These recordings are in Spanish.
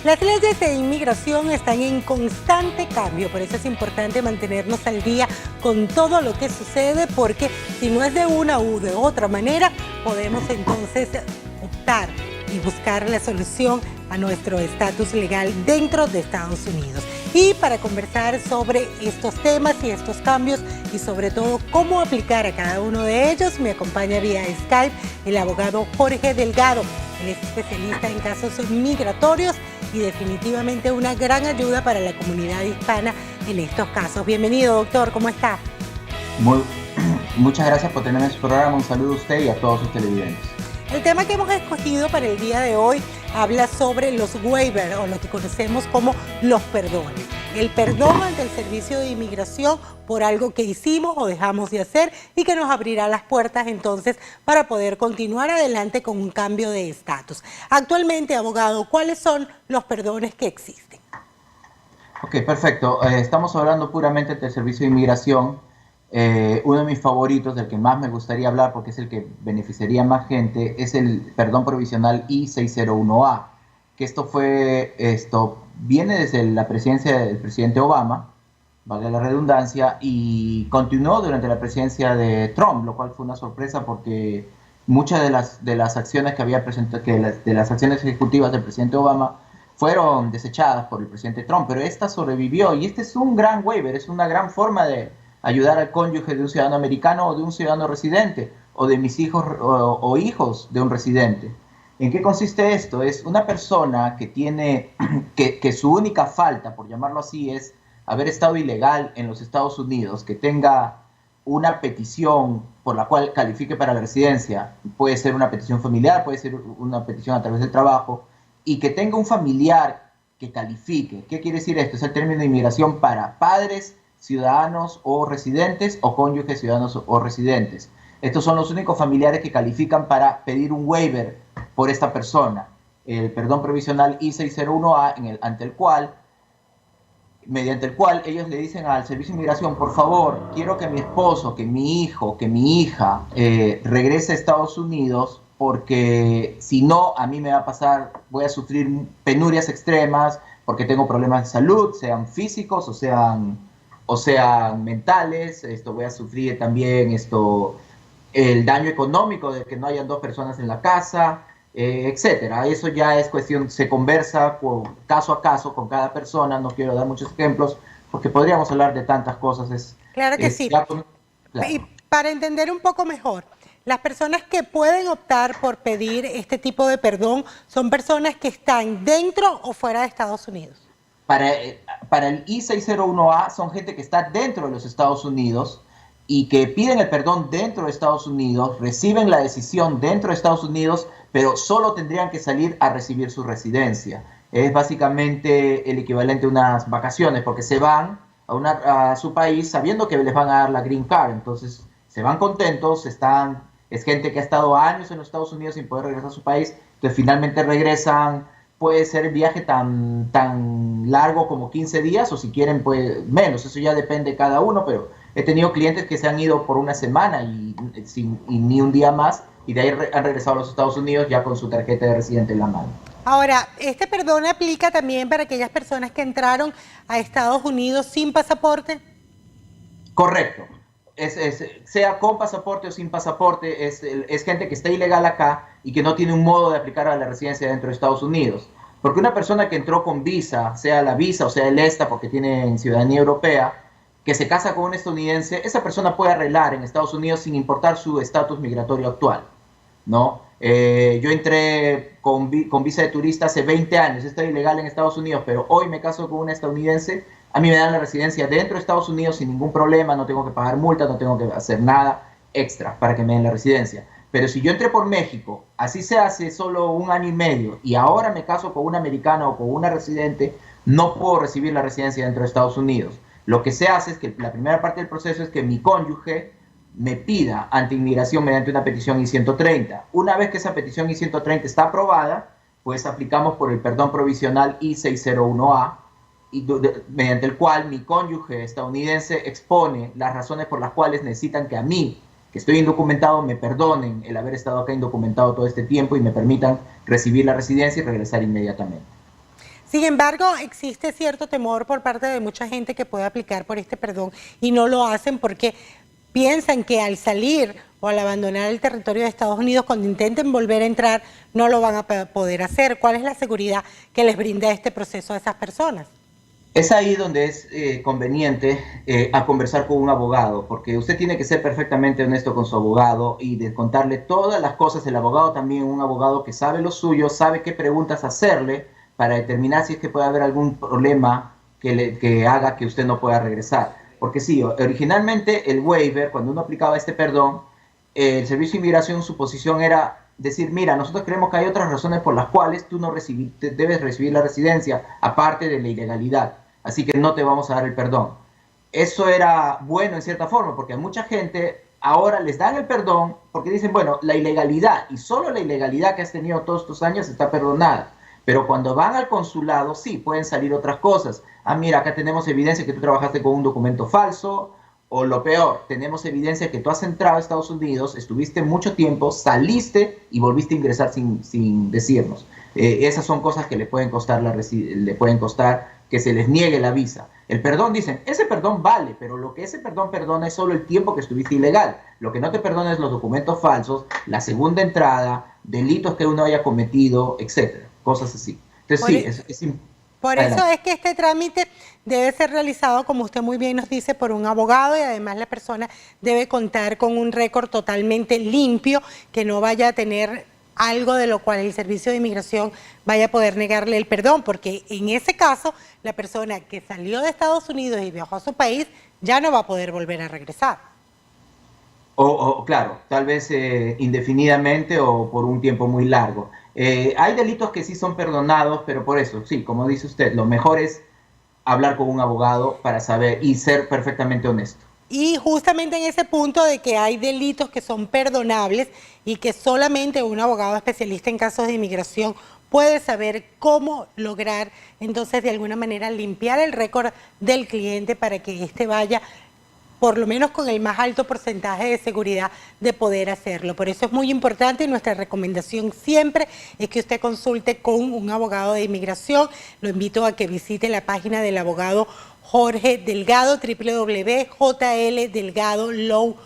Las leyes de inmigración están en constante cambio, por eso es importante mantenernos al día con todo lo que sucede, porque si no es de una u de otra manera, podemos entonces optar y buscar la solución a nuestro estatus legal dentro de Estados Unidos. Y para conversar sobre estos temas y estos cambios y sobre todo cómo aplicar a cada uno de ellos, me acompaña vía Skype el abogado Jorge Delgado. Él es especialista en casos migratorios y definitivamente una gran ayuda para la comunidad hispana en estos casos. Bienvenido, doctor, ¿cómo está? Muchas gracias por tenerme en su programa. Un saludo a usted y a todos sus televidentes. El tema que hemos escogido para el día de hoy habla sobre los waivers, o lo que conocemos como los perdones. El perdón ante el Servicio de Inmigración por algo que hicimos o dejamos de hacer y que nos abrirá las puertas entonces para poder continuar adelante con un cambio de estatus. Actualmente, abogado, ¿cuáles son los perdones que existen? Ok, perfecto. Estamos hablando puramente del Servicio de Inmigración. Uno de mis favoritos, del que más me gustaría hablar porque es el que beneficiaría a más gente, es el perdón provisional I-601A, que viene desde la presidencia del presidente Obama, vale la redundancia, y continuó durante la presidencia de Trump, lo cual fue una sorpresa porque muchas de las acciones que había presentado, de las acciones ejecutivas del presidente Obama fueron desechadas por el presidente Trump, pero esta sobrevivió, y este es un gran waiver, es una gran forma de ayudar al cónyuge de un ciudadano americano o de un ciudadano residente, o de mis hijos o hijos de un residente. ¿En qué consiste esto? Es una persona que tiene, que su única falta, por llamarlo así, es haber estado ilegal en los Estados Unidos, que tenga una petición por la cual califique para la residencia, puede ser una petición familiar, puede ser una petición a través del trabajo, y que tenga un familiar que califique. ¿Qué quiere decir esto? Es el término de inmigración para padres, ciudadanos o residentes, o cónyuges, ciudadanos o residentes. Estos son los únicos familiares que califican para pedir un waiver por esta persona. El perdón provisional I-601A, mediante el cual ellos le dicen al Servicio de Inmigración: por favor, quiero que mi esposo, que mi hijo, que mi hija regrese a Estados Unidos, porque si no, a mí me va a pasar, voy a sufrir penurias extremas, porque tengo problemas de salud, sean físicos o sean mentales. Voy a sufrir también el daño económico de que no hayan dos personas en la casa, etcétera. Eso ya es cuestión, se conversa caso a caso con cada persona. No quiero dar muchos ejemplos porque podríamos hablar de tantas cosas. Claro que sí. Claro. Y para entender un poco mejor, las personas que pueden optar por pedir este tipo de perdón son personas que están dentro o fuera de Estados Unidos. Para el I-601A son gente que está dentro de los Estados Unidos y que piden el perdón dentro de Estados Unidos, reciben la decisión dentro de Estados Unidos, pero solo tendrían que salir a recibir su residencia. Es básicamente el equivalente a unas vacaciones, porque se van a su país sabiendo que les van a dar la green card. Entonces se van contentos, es gente que ha estado años en los Estados Unidos sin poder regresar a su país, entonces finalmente regresan. Puede ser el viaje tan largo como 15 días, o si quieren, pues menos. Eso ya depende de cada uno, pero he tenido clientes que se han ido por una semana y ni un día más, y de ahí han regresado a los Estados Unidos ya con su tarjeta de residente en la mano. Ahora, ¿este perdón aplica también para aquellas personas que entraron a Estados Unidos sin pasaporte? Correcto. Sea con pasaporte o sin pasaporte, es gente que está ilegal acá y que no tiene un modo de aplicar a la residencia dentro de Estados Unidos. Porque una persona que entró con visa, sea la visa o sea el ESTA, porque tiene ciudadanía europea, que se casa con un estadounidense, esa persona puede arreglar en Estados Unidos sin importar su estatus migratorio actual, ¿no? Yo entré con visa de turista hace 20 años, estoy ilegal en Estados Unidos, pero hoy me caso con una estadounidense. A mí me dan la residencia dentro de Estados Unidos sin ningún problema, no tengo que pagar multas, no tengo que hacer nada extra para que me den la residencia. Pero si yo entré por México, así se hace solo 1 año y medio, y ahora me caso con una americana o con una residente, no puedo recibir la residencia dentro de Estados Unidos. Lo que se hace es que la primera parte del proceso es que mi cónyuge me pida ante inmigración mediante una petición I-130. Una vez que esa petición I-130 está aprobada, pues aplicamos por el perdón provisional I-601A, mediante el cual mi cónyuge estadounidense expone las razones por las cuales necesitan que a mí, que estoy indocumentado, me perdonen el haber estado acá indocumentado todo este tiempo y me permitan recibir la residencia y regresar inmediatamente. Sin embargo, existe cierto temor por parte de mucha gente que puede aplicar por este perdón y no lo hacen porque piensan que al salir o al abandonar el territorio de Estados Unidos, cuando intenten volver a entrar, no lo van a poder hacer. ¿Cuál es la seguridad que les brinda este proceso a esas personas? Es ahí donde es conveniente a conversar con un abogado, porque usted tiene que ser perfectamente honesto con su abogado y de contarle todas las cosas. El abogado también, un abogado que sabe lo suyo, sabe qué preguntas hacerle para determinar si es que puede haber algún problema que haga que usted no pueda regresar. Porque sí, originalmente el waiver, cuando uno aplicaba este perdón, el Servicio de Inmigración, su posición era decir, mira, nosotros creemos que hay otras razones por las cuales tú no debes recibir la residencia, aparte de la ilegalidad. Así que no te vamos a dar el perdón. Eso era bueno en cierta forma, porque a mucha gente ahora les dan el perdón porque dicen, bueno, la ilegalidad, y solo la ilegalidad que has tenido todos estos años está perdonada. Pero cuando van al consulado, sí, pueden salir otras cosas. Ah, mira, acá tenemos evidencia que tú trabajaste con un documento falso, o lo peor, tenemos evidencia que tú has entrado a Estados Unidos, estuviste mucho tiempo, saliste y volviste a ingresar sin decirnos. Esas son cosas que le pueden costar que se les niegue la visa. El perdón, dicen, ese perdón vale, pero lo que ese perdón perdona es solo el tiempo que estuviste ilegal. Lo que no te perdona es los documentos falsos, la segunda entrada, delitos que uno haya cometido, etcétera, cosas así. Entonces sí, por eso es que este trámite debe ser realizado, como usted muy bien nos dice, por un abogado, y además la persona debe contar con un récord totalmente limpio, que no vaya a tener algo de lo cual el Servicio de Inmigración vaya a poder negarle el perdón, porque en ese caso la persona que salió de Estados Unidos y viajó a su país ya no va a poder volver a regresar. Claro, tal vez indefinidamente o por un tiempo muy largo. Hay delitos que sí son perdonados, pero por eso, sí, como dice usted, lo mejor es hablar con un abogado para saber y ser perfectamente honesto. Y justamente en ese punto de que hay delitos que son perdonables y que solamente un abogado especialista en casos de inmigración puede saber cómo lograr entonces de alguna manera limpiar el récord del cliente para que éste vaya por lo menos con el más alto porcentaje de seguridad de poder hacerlo. Por eso es muy importante y nuestra recomendación siempre es que usted consulte con un abogado de inmigración. Lo invito a que visite la página del abogado Jorge Delgado, www.jldelgadolaw.com.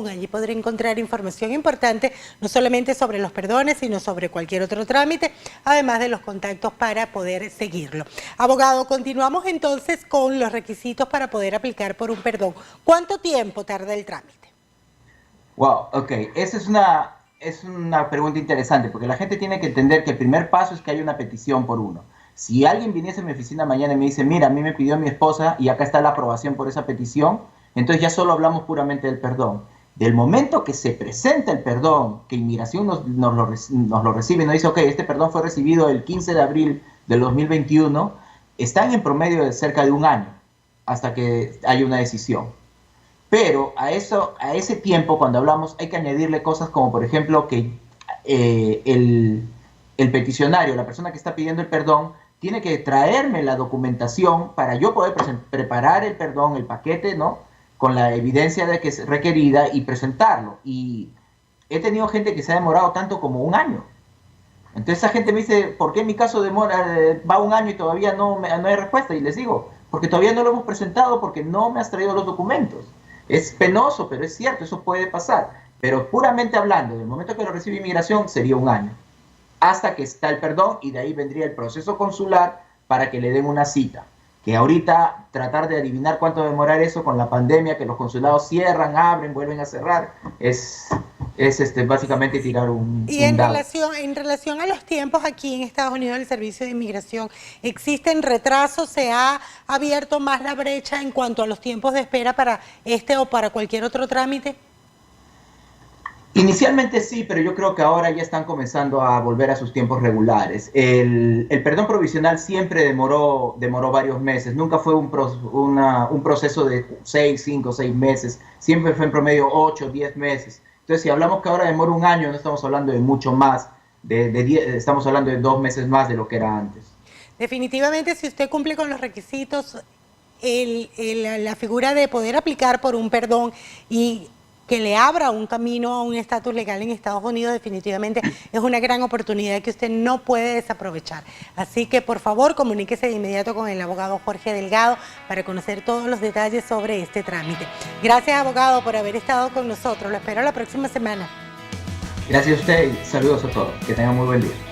Allí podrá encontrar información importante, no solamente sobre los perdones, sino sobre cualquier otro trámite, además de los contactos para poder seguirlo. Abogado, continuamos entonces con los requisitos para poder aplicar por un perdón. ¿Cuánto tiempo tarda el trámite? Wow, ok. Esa es una pregunta interesante, porque la gente tiene que entender que el primer paso es que hay una petición por uno. Si alguien viniese a mi oficina mañana y me dice, mira, a mí me pidió mi esposa y acá está la aprobación por esa petición, entonces ya solo hablamos puramente del perdón. Del momento que se presenta el perdón, que Inmigración nos lo recibe, nos dice, ok, este perdón fue recibido el 15 de abril del 2021, están en promedio de cerca de un año hasta que hay una decisión. Pero a ese tiempo, cuando hablamos, hay que añadirle cosas como, por ejemplo, que el peticionario, la persona que está pidiendo el perdón, tiene que traerme la documentación para yo poder preparar el perdón, el paquete, ¿no?, con la evidencia de que es requerida y presentarlo. Y he tenido gente que se ha demorado tanto como un año. Entonces esa gente me dice, ¿por qué en mi caso va un año y todavía no hay respuesta? Y les digo, porque todavía no lo hemos presentado, porque no me has traído los documentos. Es penoso, pero es cierto, eso puede pasar. Pero puramente hablando, del momento que lo recibe Inmigración, sería un año. Hasta que está el perdón, y de ahí vendría el proceso consular para que le den una cita. Que ahorita tratar de adivinar cuánto demorar eso con la pandemia, que los consulados cierran, abren, vuelven a cerrar, es básicamente tirar un dado. En relación a los tiempos aquí en Estados Unidos del Servicio de Inmigración, ¿existen retrasos? ¿Se ha abierto más la brecha en cuanto a los tiempos de espera para este o para cualquier otro trámite? Inicialmente sí, pero yo creo que ahora ya están comenzando a volver a sus tiempos regulares. El perdón provisional siempre demoró varios meses, nunca fue un proceso de 6, 5, 6 meses, siempre fue en promedio 8, 10 meses. Entonces, si hablamos que ahora demora un año, no estamos hablando de mucho más, estamos hablando de 2 meses más de lo que era antes. Definitivamente, si usted cumple con los requisitos, la figura de poder aplicar por un perdón y que le abra un camino a un estatus legal en Estados Unidos, definitivamente es una gran oportunidad que usted no puede desaprovechar. Así que por favor comuníquese de inmediato con el abogado Jorge Delgado para conocer todos los detalles sobre este trámite. Gracias, abogado, por haber estado con nosotros. Lo espero la próxima semana. Gracias a usted y saludos a todos. Que tengan muy buen día.